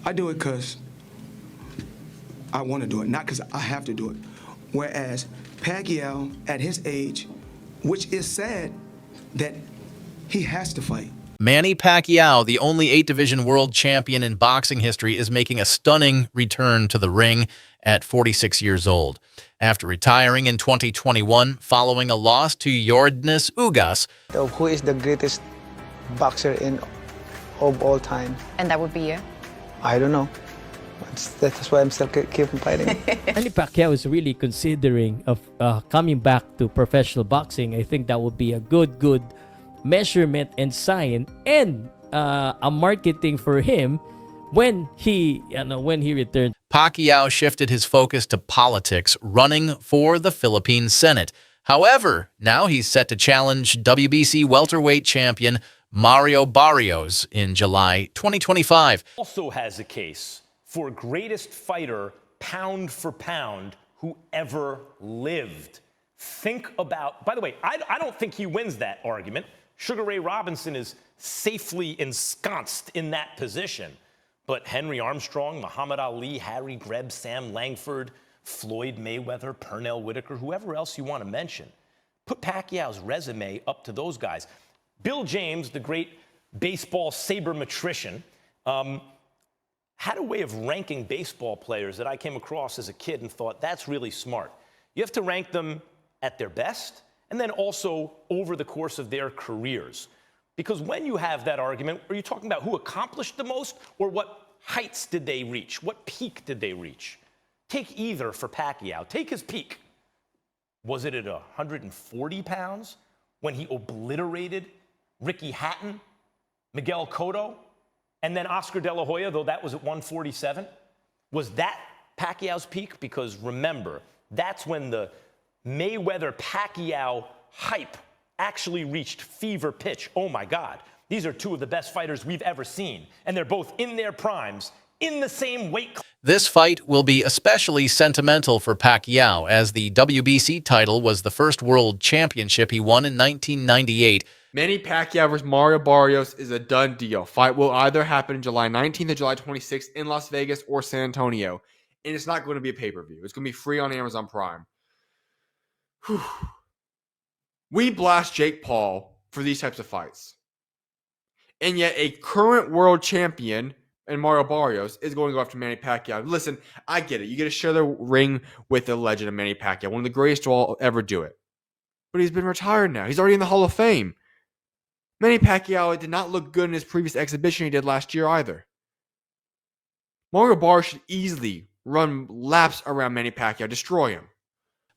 I do it because I want to do it, not because I have to do it. Whereas Pacquiao, at his age, which is sad that he has to fight. Manny Pacquiao, the only 8-division world champion in boxing history, is making a stunning return to the ring at 46 years old. After retiring in 2021 following a loss to Yordenis Ugas. Who is the greatest boxer of all time? And that would be you? I don't know. That's why I'm still keep fighting. Manny Pacquiao is really considering of coming back to professional boxing. I think that would be a good measurement and sign and a marketing for him when he returned. Pacquiao shifted his focus to politics, running for the Philippine Senate. However, now he's set to challenge WBC welterweight champion Mario Barrios in July 2025. Also has a case for greatest fighter, pound for pound, who ever lived. Think about, by the way, I don't think he wins that argument. Sugar Ray Robinson is safely ensconced in that position. But Henry Armstrong, Muhammad Ali, Harry Greb, Sam Langford, Floyd Mayweather, Pernell Whitaker, whoever else you want to mention, put Pacquiao's resume up to those guys. Bill James, the great baseball sabermetrician, had a way of ranking baseball players that I came across as a kid and thought, that's really smart. You have to rank them at their best and then also over the course of their careers. Because when you have that argument, are you talking about who accomplished the most or what heights did they reach? What peak did they reach? Take either for Pacquiao. Take his peak. Was it at 140 pounds when he obliterated Ricky Hatton, Miguel Cotto, and then Oscar De La Hoya, though that was at 147? Was that Pacquiao's peak? Because remember, that's when the Mayweather-Pacquiao hype actually reached fever pitch. Oh my God, these are two of the best fighters we've ever seen, and they're both in their primes, in the same weight class. This fight will be especially sentimental for Pacquiao, as the WBC title was the first world championship he won in 1998. Manny Pacquiao versus Mario Barrios is a done deal. Fight will either happen July 19th or July 26th in Las Vegas or San Antonio. And it's not going to be a pay-per-view. It's going to be free on Amazon Prime. Whew. We blast Jake Paul for these types of fights. And yet a current world champion in Mario Barrios is going to go after Manny Pacquiao. Listen, I get it. You get to share the ring with the legend of Manny Pacquiao, one of the greatest to all ever do it. But he's been retired now. He's already in the Hall of Fame. Manny Pacquiao did not look good in his previous exhibition he did last year either. Mario Barrios should easily run laps around Manny Pacquiao, destroy him.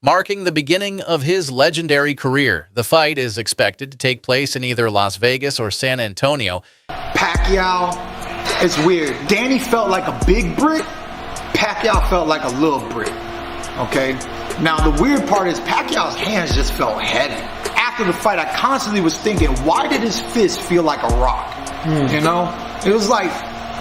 Marking the beginning of his legendary career, the fight is expected to take place in either Las Vegas or San Antonio. Pacquiao, it's weird. Danny felt like a big brick. Pacquiao felt like a little brick. Okay? Now, the weird part is Pacquiao's hands just felt heavy. After the fight, I constantly was thinking, why did his fist feel like a rock? You know? It was like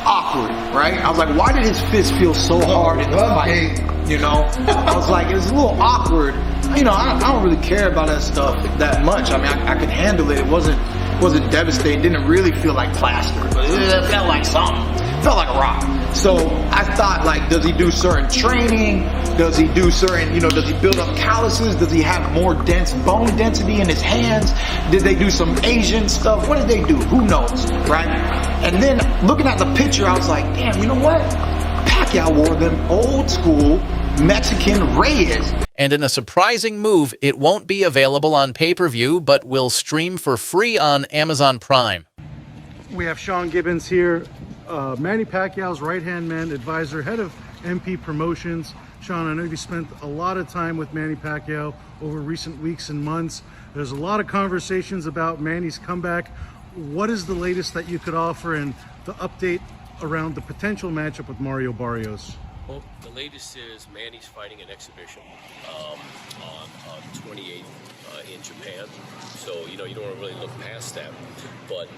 awkward, right? I was like, why did his fist feel so hard in the fight? You know? I was like, it was a little awkward. You know, I don't really care about that stuff that much. I mean, I could handle it. It wasn't devastating. It didn't really feel like plaster, but it felt like something. It felt like a rock. So I thought, like, does he do certain training? Does he do certain, you know, does he build up calluses? Does he have more dense bone density in his hands? Did they do some Asian stuff? What did they do? Who knows, right? And then looking at the picture, I was like, damn, you know what? Pacquiao wore them old school Mexican Reyes. And in a surprising move, it won't be available on pay-per-view, but will stream for free on Amazon Prime. We have Sean Gibbons here, Manny Pacquiao's right-hand man, advisor, head of MP Promotions. Sean, I know you spent a lot of time with Manny Pacquiao over recent weeks and months. There's a lot of conversations about Manny's comeback. What is the latest that you could offer and the update around the potential matchup with Mario Barrios? Well, the latest is Manny's fighting an exhibition on 28th in Japan. So, you know, you don't want to really look past that. But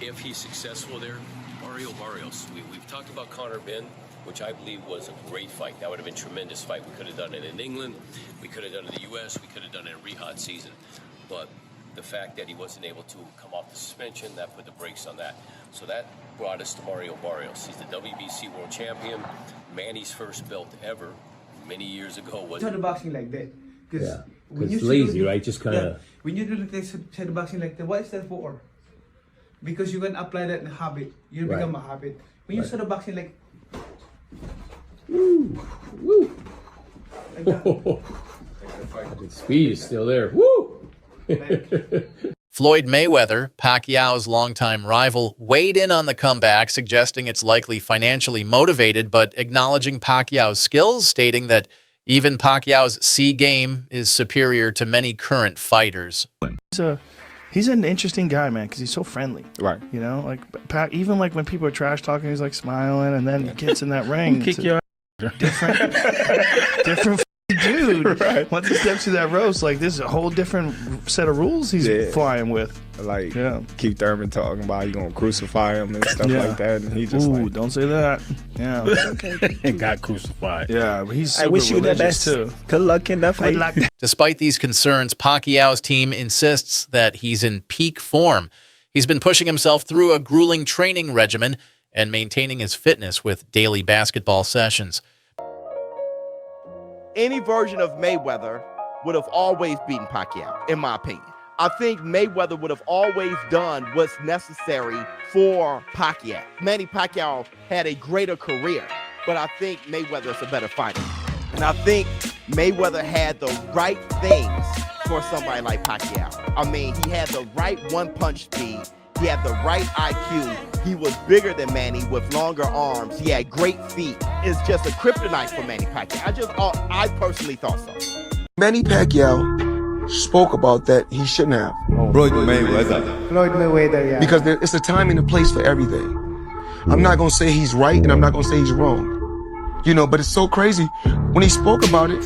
if he's successful there, Mario Barrios. We've talked about Conor Benn, which I believe was a great fight. That would have been a tremendous fight. We could have done it in England. We could have done it in the U.S. We could have done it in Riyadh season. But the fact that he wasn't able to come off the suspension, that put the brakes on that. So that brought us to Mario Barrios. He's the WBC world champion, Manny's first belt ever, many years ago. Was Shadow boxing like that. Yeah, it's lazy, right? Just kind of. When you do the shadow boxing like that, what is that for? Because you can apply that in a habit. You become a habit. When you shadow boxing like. Woo! Woo! Like that. The speed is still there. Woo! Floyd Mayweather, Pacquiao's longtime rival, weighed in on the comeback, suggesting it's likely financially motivated, but acknowledging Pacquiao's skills, stating that even Pacquiao's C game is superior to many current fighters. He's an interesting guy, man, because he's so friendly. Right. You know, like even like when people are trash talking, he's like smiling, and then he gets in that ring. Kick your different dude. Right. Once he steps to that roast, like this is a whole different set of rules he's flying with. Like Keith Thurman talking about you gonna crucify him and stuff like that, and he just don't say that. Yeah, and got crucified. Yeah, but he's I super wish you the religious best. too. Good luck in the fight. Despite these concerns, Pacquiao's team insists that he's in peak form. He's been pushing himself through a grueling training regimen and maintaining his fitness with daily basketball sessions. Any version of Mayweather would have always beaten Pacquiao, in my opinion. I think Mayweather would have always done what's necessary for Pacquiao. Manny Pacquiao had a greater career, but I think Mayweather's a better fighter. And I think Mayweather had the right things for somebody like Pacquiao. I mean, he had the right one-punch speed. He had the right IQ. He was bigger than Manny with longer arms. He had great feet. It's just a kryptonite for Manny Pacquiao. I personally thought so. Manny Pacquiao spoke about that he shouldn't have. Floyd Mayweather. Floyd Mayweather, yeah. Because it's a time and a place for everything. I'm not going to say he's right and I'm not going to say he's wrong. You know, but it's so crazy. When he spoke about it,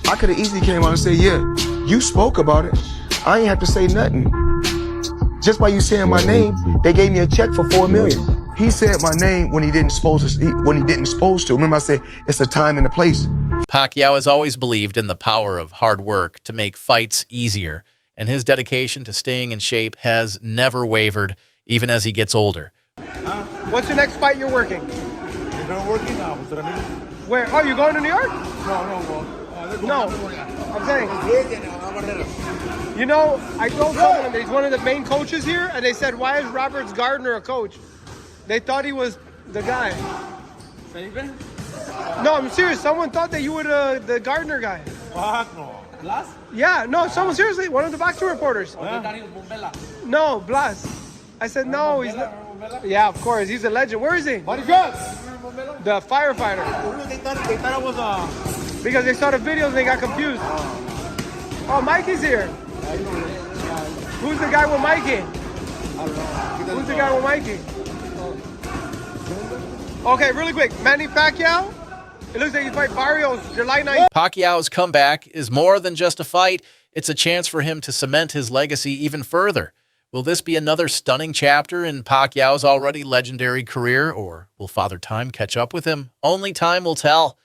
I could have easily came out and said, yeah, you spoke about it. I ain't have to say nothing. Just by you saying my name, they gave me a check for $4 million. He said my name when he didn't supposed to. Remember I said, it's a time and a place. Pacquiao has always believed in the power of hard work to make fights easier, and his dedication to staying in shape has never wavered, even as he gets older. What's the next fight you're working? You're not working now. Where? Oh, you going to New York? No. I'm saying. You know, I told someone that he's one of the main coaches here, and they said, why is Roberts Gardner a coach? They thought he was the guy. No, I'm serious. Someone thought that you were the Gardner guy. Blas? Yeah, no, someone seriously, one of the boxing reporters. No, Blas. I said, no, he's not. Yeah, of course, he's a legend. Where is he? The firefighter. They thought it was Because they saw the videos and they got confused. Oh, Mikey's here. Who's the guy with Mikey? Who's the guy with Mikey? Okay, really quick. Manny Pacquiao. It looks like he's fighting Barrios July 9th. Pacquiao's comeback is more than just a fight. It's a chance for him to cement his legacy even further. Will this be another stunning chapter in Pacquiao's already legendary career, or will Father Time catch up with him? Only time will tell.